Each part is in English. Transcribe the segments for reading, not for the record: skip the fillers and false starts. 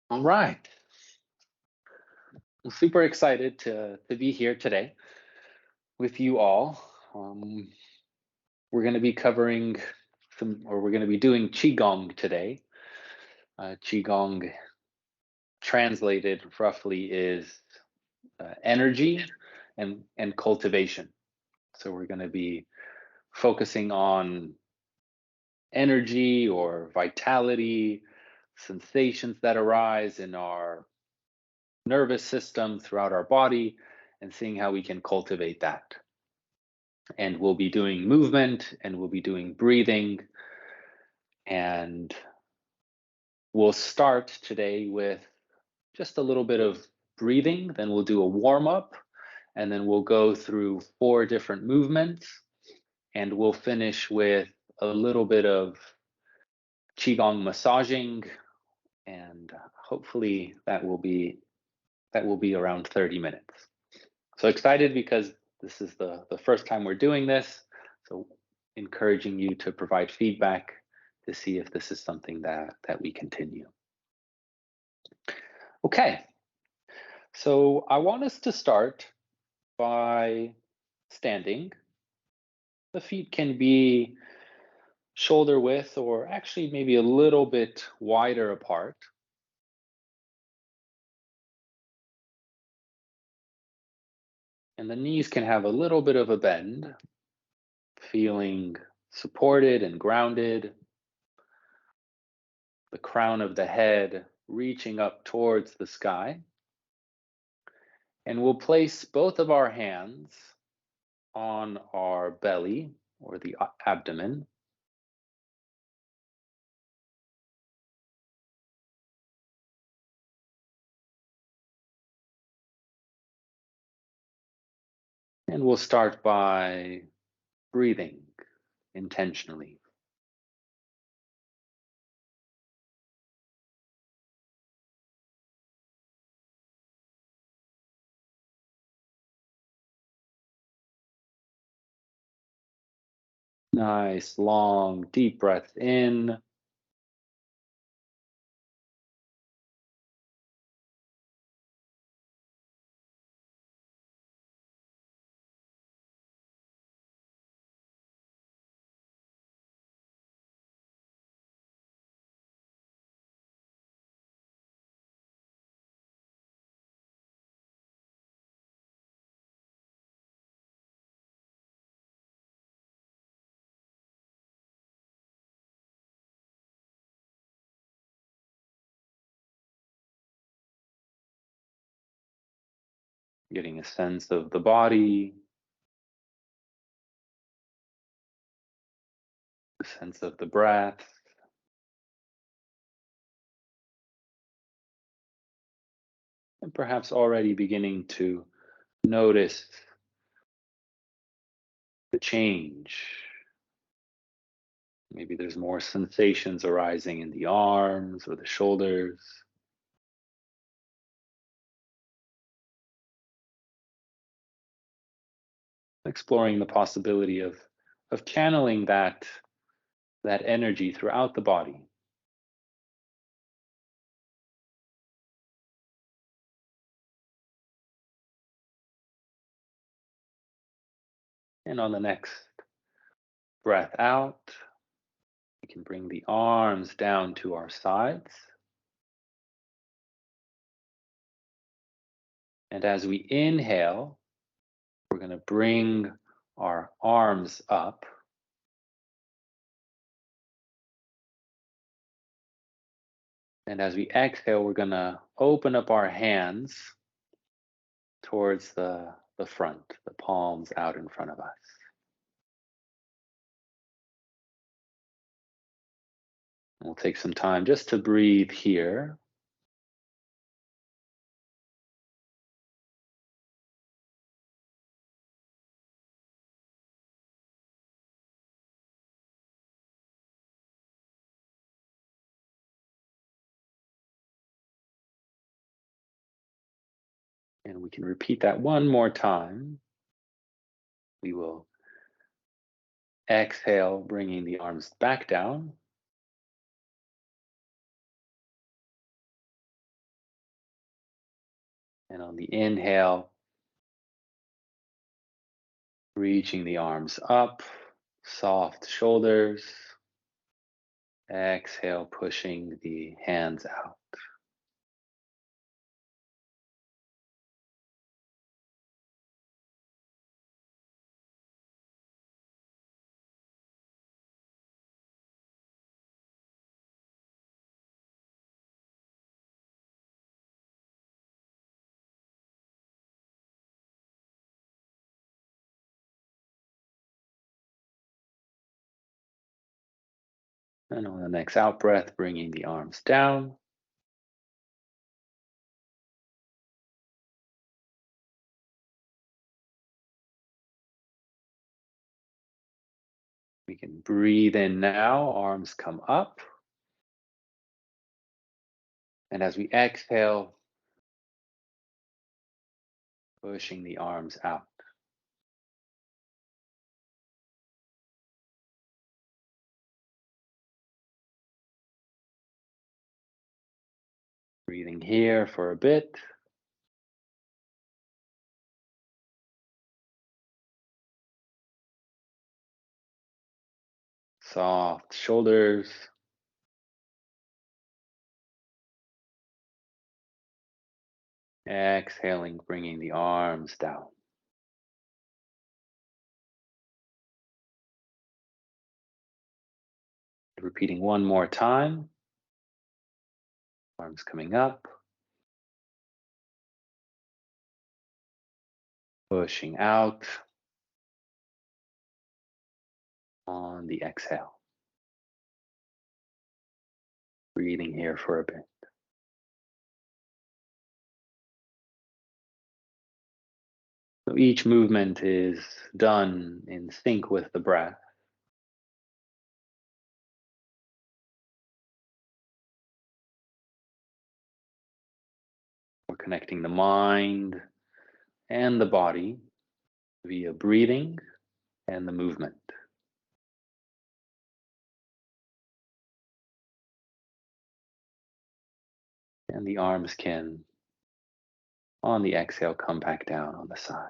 All right. I'm super excited to be here today with you all. Um, we're going to be covering we're going to be doing Qigong today. Qigong translated roughly is energy and cultivation. So we're going to be focusing on energy or vitality, sensations that arise in our nervous system throughout our body, and seeing how we can cultivate that. And we'll be doing movement and we'll be doing breathing. And we'll start today with just a little bit of breathing. Then we'll do a warm up. And then we'll go through 4 different movements. And we'll finish with a little bit of Qigong massaging. And hopefully that will be around 30 minutes. So excited because this is the first time we're doing this. So encouraging you to provide feedback to see if this is something that we continue. Okay, so I want us to start by standing. The feet can be shoulder width or actually maybe a little bit wider apart. And the knees can have a little bit of a bend, feeling supported and grounded. The crown of the head reaching up towards the sky. And we'll place both of our hands on our belly or the abdomen. And we'll start by breathing intentionally. Nice, long, deep breath in. Getting a sense of the body, a sense of the breath, and perhaps already beginning to notice the change. Maybe there's more sensations arising in the arms or the shoulders. Exploring the possibility of channeling that energy throughout the body. And on the next breath out, we can bring the arms down to our sides. And as we inhale, we're going to bring our arms up. And as we exhale, we're going to open up our hands towards the front, the palms out in front of us. And we'll take some time just to breathe here. And we can repeat that one more time. We will exhale, bringing the arms back down. And on the inhale, reaching the arms up, soft shoulders. Exhale, pushing the hands out. And on the next out breath, bringing the arms down. We can breathe in now, arms come up. And as we exhale, pushing the arms out. Breathing here for a bit. Soft shoulders. Exhaling, bringing the arms down. Repeating one more time. Arms coming up. Pushing out on the exhale. Breathing here for a bit. So each movement is done in sync with the breath. We're connecting the mind and the body via breathing and the movement. And the arms can, on the exhale, come back down on the side.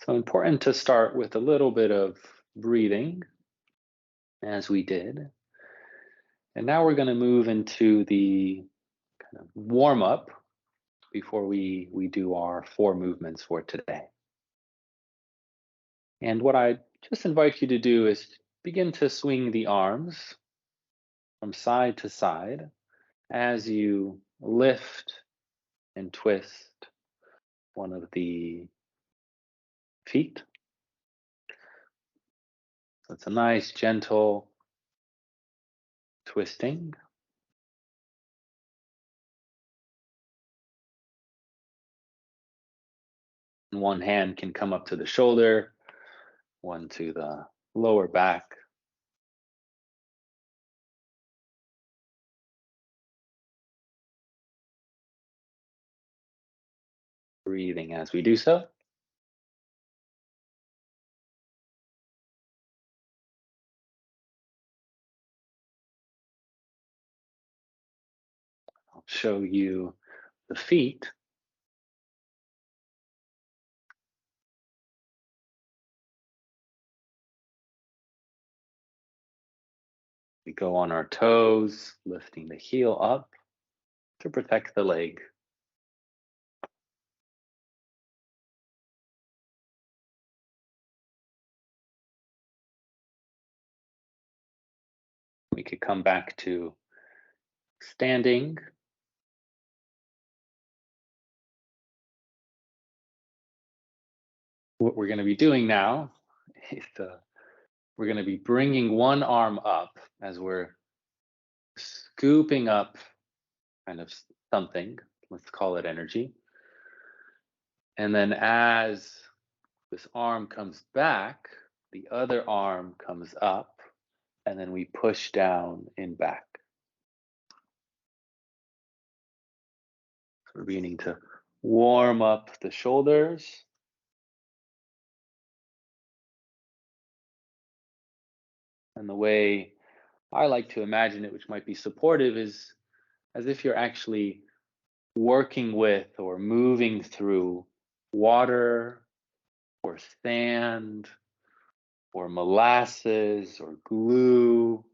So important to start with a little bit of breathing, as we did. And now we're going to move into the kind of warm up before we do our 4 movements for today. And what I just invite you to do is begin to swing the arms from side to side as you lift and twist one of the feet. So it's a nice, gentle twisting. And one hand can come up to the shoulder, one to the lower back. Breathing as we do so. I'll show you the feet. We go on our toes, lifting the heel up to protect the leg. We could come back to standing. What we're going to be doing now is we're going to be bringing one arm up as we're scooping up kind of something. Let's call it energy. And then as this arm comes back, the other arm comes up, and then we push down and back. We're beginning to warm up the shoulders. And the way I like to imagine it, which might be supportive, is as if you're actually working with or moving through water or sand or molasses or glue,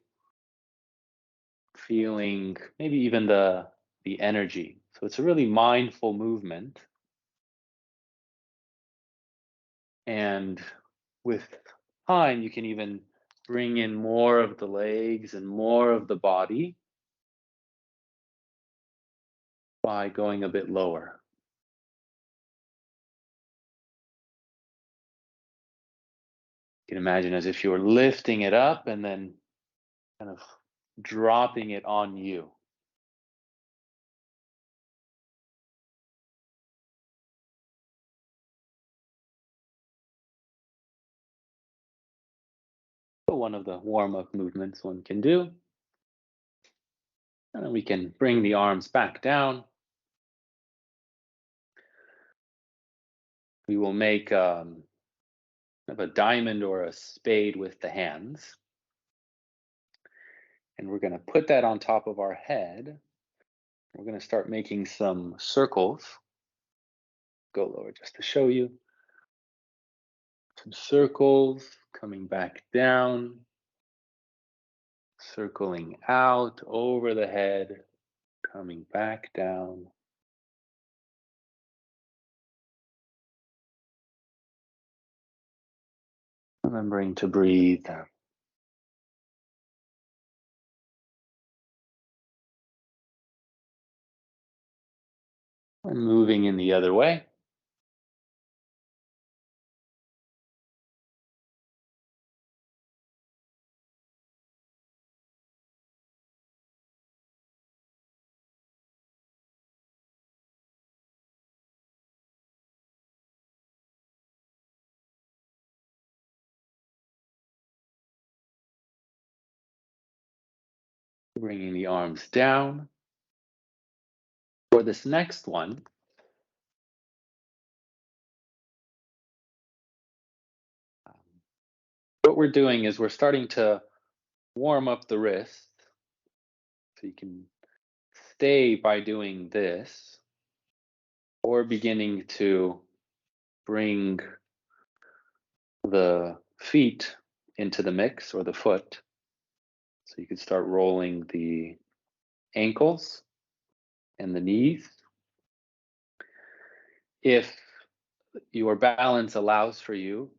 feeling maybe even the energy. So it's a really mindful movement. And with time, you can even bring in more of the legs and more of the body by going a bit lower. You can imagine as if you were lifting it up and then kind of dropping it on you. So one of the warm-up movements one can do. And then we can bring the arms back down. We will make kind of a diamond or a spade with the hands. And we're going to put that on top of our head. We're going to start making some circles. Go lower just to show you. Some circles coming back down, circling out over the head, coming back down. Remembering to breathe. And moving in the other way. Bringing the arms down. For this next one, what we're doing is we're starting to warm up the wrist. So you can stay by doing this, or beginning to bring the feet into the mix, or the foot. So you could start rolling the ankles and the knees. If your balance allows for you,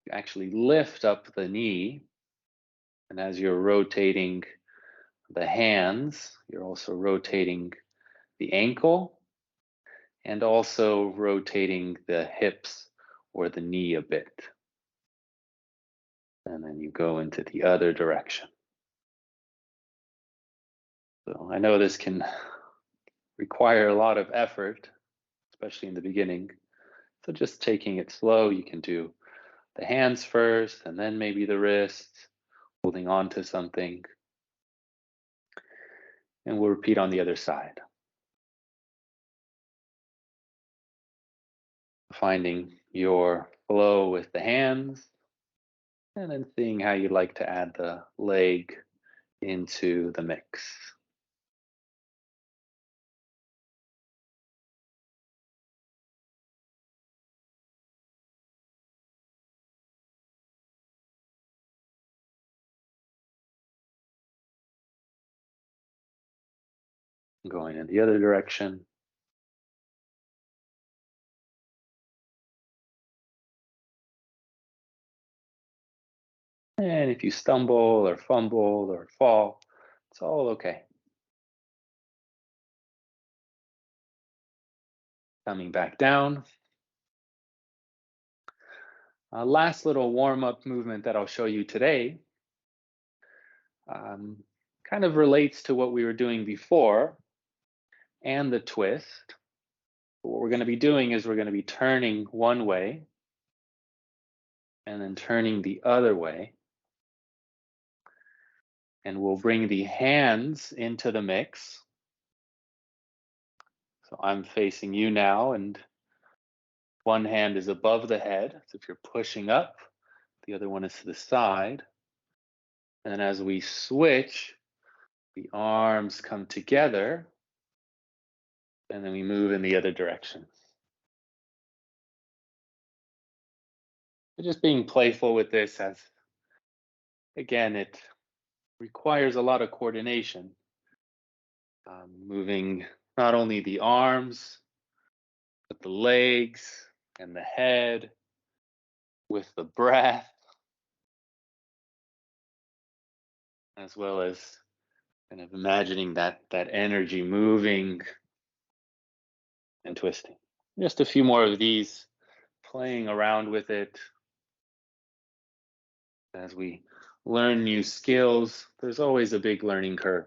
you actually lift up the knee. And as you're rotating the hands, you're also rotating the ankle and also rotating the hips or the knee a bit. And then you go into the other direction. So I know this can require a lot of effort, especially in the beginning. So just taking it slow, you can do the hands first and then maybe the wrists, holding on to something. And we'll repeat on the other side. Finding your flow with the hands and then seeing how you'd like to add the leg into the mix. Going in the other direction. And if you stumble or fumble or fall, it's all okay. Coming back down. Last little warm-up movement that I'll show you today um, kind of relates to what we were doing before and the twist. What we're going to be doing is we're going to be turning one way and then turning the other way. And we'll bring the hands into the mix. So I'm facing you now, and one hand is above the head. So if you're pushing up, the other one is to the side. And as we switch, the arms come together, and then we move in the other direction. So just being playful with this, as again, it requires a lot of coordination. Moving not only the arms, but the legs and the head with the breath, as well as kind of imagining that energy moving and twisting. Just a few more of these, playing around with it as we learn new skills. There's always a big learning curve.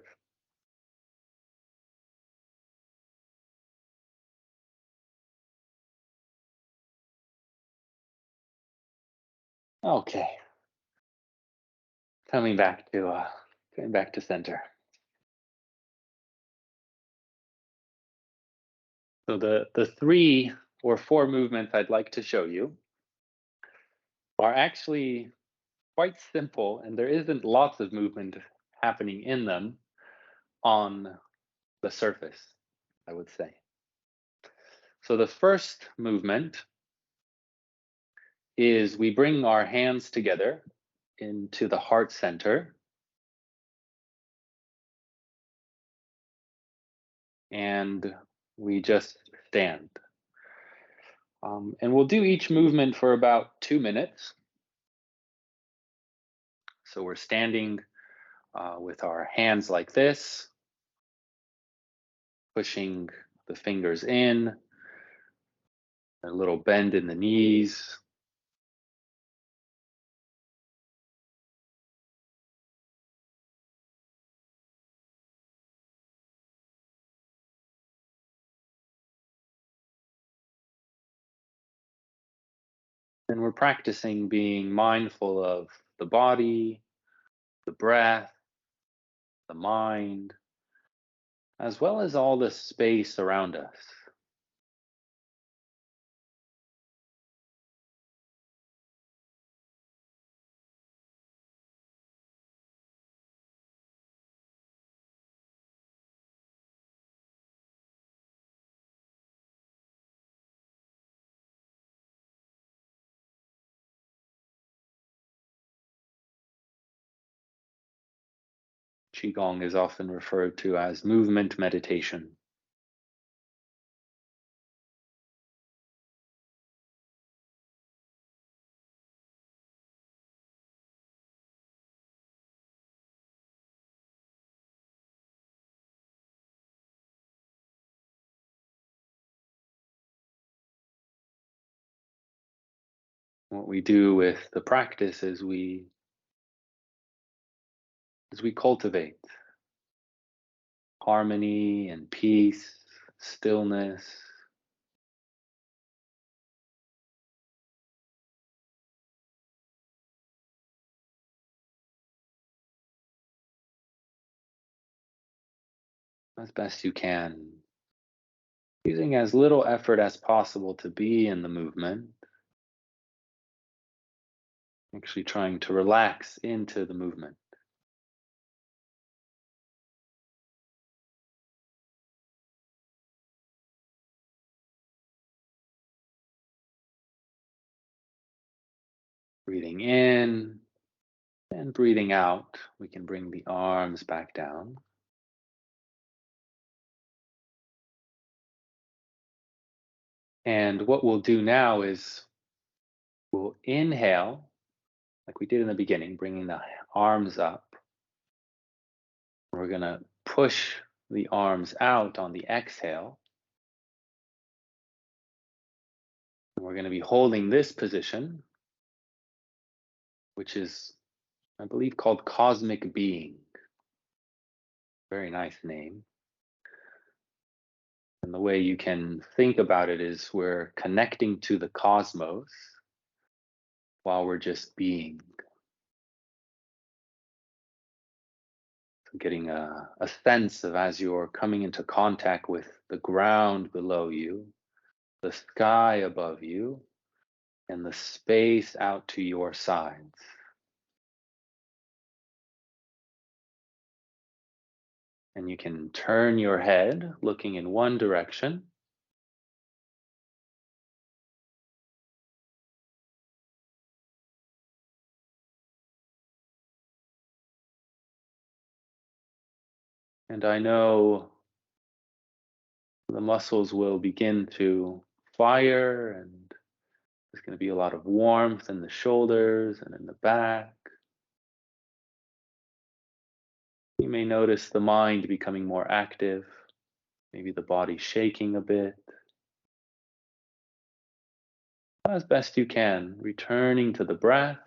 Okay, coming back to center. So the three or four movements I'd like to show you are actually quite simple, and there isn't lots of movement happening in them on the surface, I would say. So the first movement is we bring our hands together into the heart center, and we just stand. And we'll do each movement for about 2 minutes. So we're standing with our hands like this, pushing the fingers in, a little bend in the knees. And we're practicing being mindful of the body, the breath, the mind, as well as all the space around us. Qigong is often referred to as movement meditation. What we do with the practice is we cultivate harmony and peace, stillness. As best you can, using as little effort as possible to be in the movement, actually trying to relax into the movement. Breathing in and breathing out, we can bring the arms back down. And what we'll do now is we'll inhale, like we did in the beginning, bringing the arms up. We're going to push the arms out on the exhale. We're going to be holding this position, which is, I believe, called cosmic being. Very nice name. And the way you can think about it is we're connecting to the cosmos while we're just being. getting a sense of as you're coming into contact with the ground below you, the sky above you, and the space out to your sides. And you can turn your head looking in one direction. And I know the muscles will begin to fire, and there's going to be a lot of warmth in the shoulders and in the back. You may notice the mind becoming more active, maybe the body shaking a bit. As best you can, returning to the breath,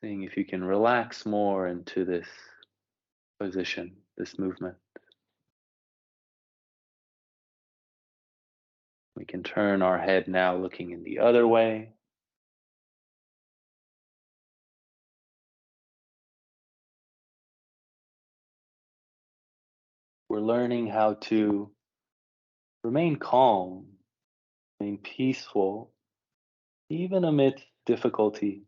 seeing if you can relax more into this position, this movement. We can turn our head now looking in the other way. We're learning how to remain calm, remain peaceful, even amidst difficulty,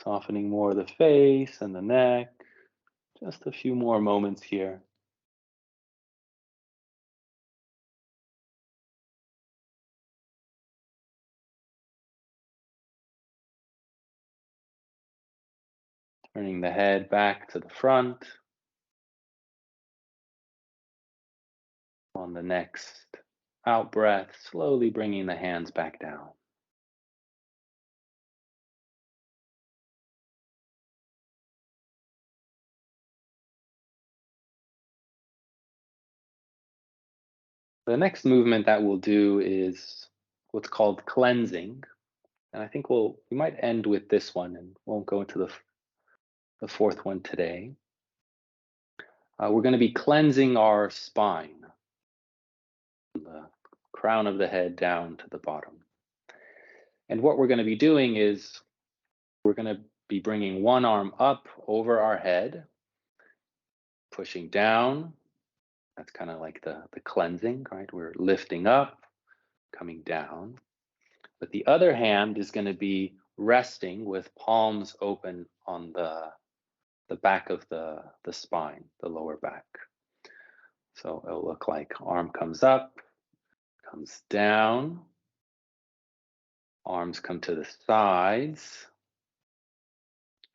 softening more the face and the neck. Just a few more moments here. Turning the head back to the front. On the next out breath, slowly bringing the hands back down. The next movement that we'll do is what's called cleansing. And I think we might end with this one and won't go into the fourth one today. We're going to be cleansing our spine, the crown of the head down to the bottom. And what we're going to be doing is we're going to be bringing one arm up over our head, pushing down. That's kind of like the cleansing, right? We're lifting up, coming down. But the other hand is going to be resting with palms open on the back of the spine, the lower back. So it'll look like arm comes up, comes down, arms come to the sides,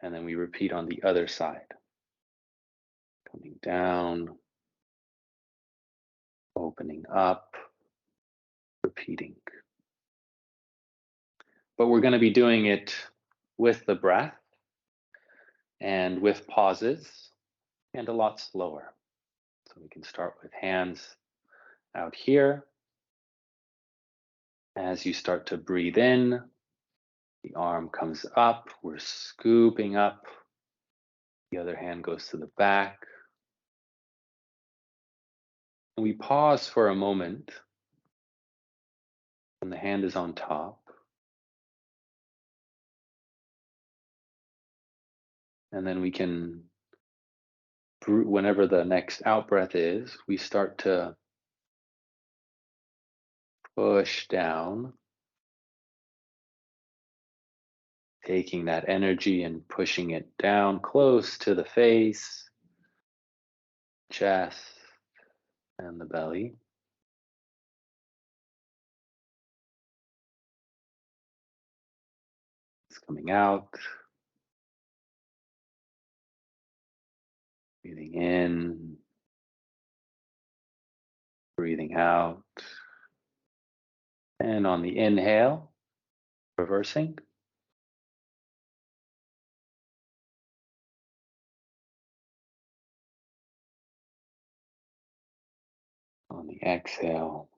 and then we repeat on the other side. Coming down, opening up, repeating. But we're going to be doing it with the breath and with pauses and a lot slower. So we can start with hands out here. As you start to breathe in, the arm comes up, we're scooping up. The other hand goes to the back. And we pause for a moment when the hand is on top. And then we can, whenever the next out breath is, we start to push down, taking that energy and pushing it down close to the face, chest, and the belly. It's coming out, breathing in, breathing out. And on the inhale, reversing. On the exhale,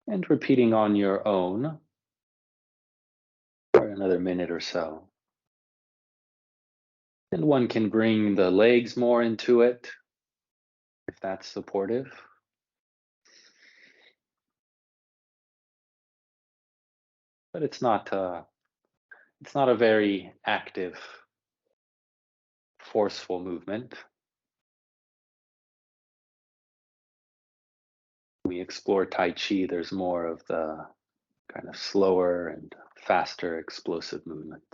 and repeating on your own another minute or so. And one can bring the legs more into it if that's supportive. But it's not a very active, forceful movement. When we explore Tai Chi, there's more of the kind of slower and faster, explosive movements.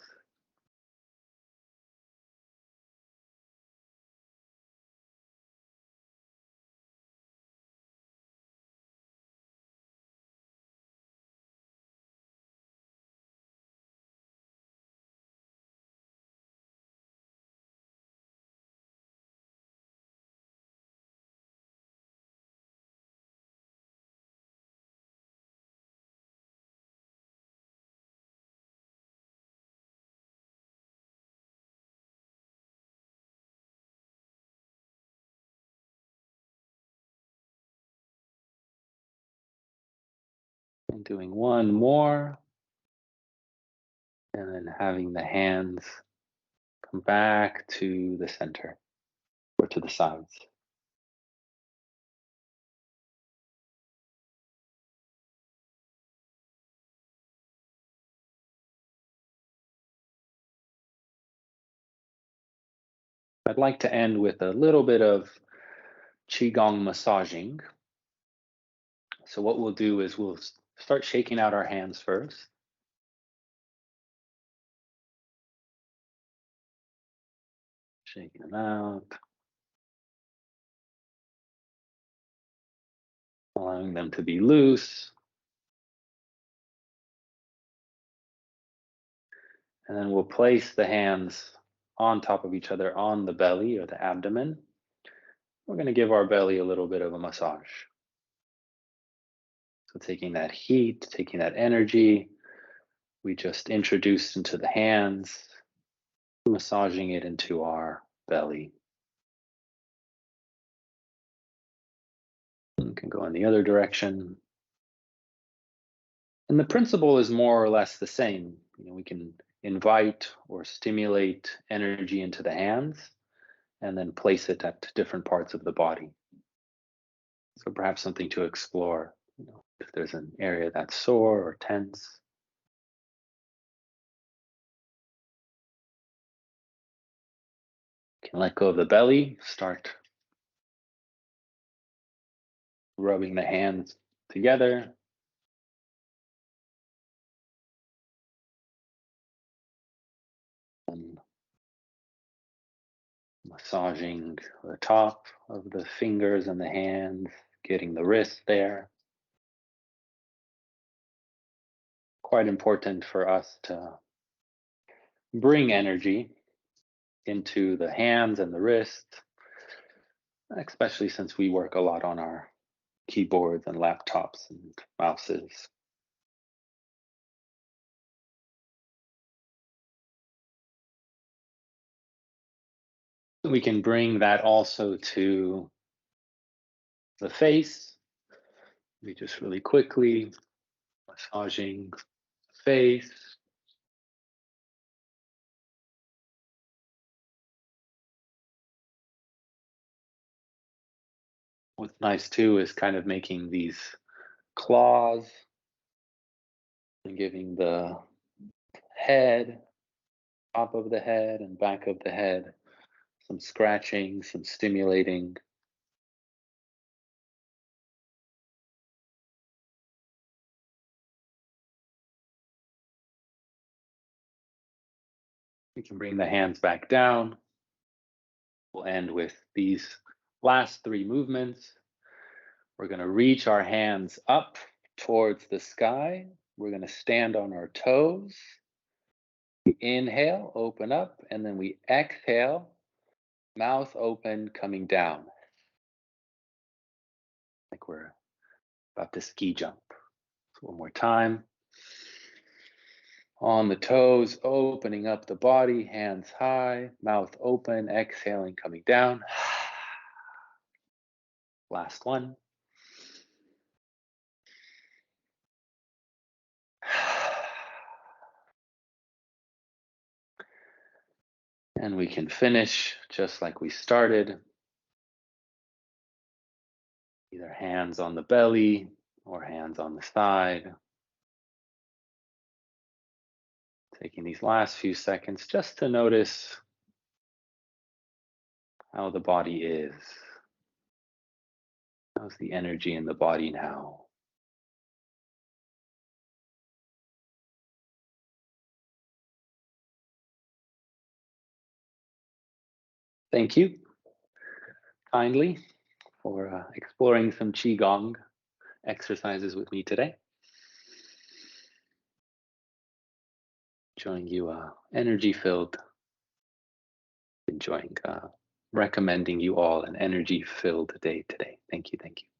And doing one more, and then having the hands come back to the center or to the sides. I'd like to end with a little bit of Qigong massaging. So, what we'll do is we'll start shaking out our hands first. Shaking them out, allowing them to be loose. And then we'll place the hands on top of each other on the belly or the abdomen. We're going to give our belly a little bit of a massage. So, taking that heat, taking that energy we just introduced into the hands, massaging it into our belly. You can go in the other direction. And the principle is more or less the same. We can invite or stimulate energy into the hands and then place it at different parts of the body. So perhaps something to explore, if there's an area that's sore or tense. You can let go of the belly, start rubbing the hands together. And massaging the top of the fingers and the hands, getting the wrist there. Quite important for us to bring energy into the hands and the wrist, especially since we work a lot on our keyboards and laptops and mouses. We can bring that also to the face. We just really quickly massaging the face. What's nice too is kind of making these claws and giving the head, top of the head and back of the head, some scratching, some stimulating. We can bring the hands back down. We'll end with these last three movements. We're going to reach our hands up towards the sky. We're going to stand on our toes. We inhale, open up, and then we exhale, mouth open, coming down. Like we're about to ski jump. So one more time. On the toes, opening up the body, hands high, mouth open, exhaling, coming down. Last one. And we can finish just like we started, either hands on the belly or hands on the side. Taking these last few seconds just to notice how the body is. How's the energy in the body now? Thank you kindly for exploring some Qigong exercises with me today. Showing you energy filled, enjoying, recommending you all an energy filled day today. Thank you. Thank you.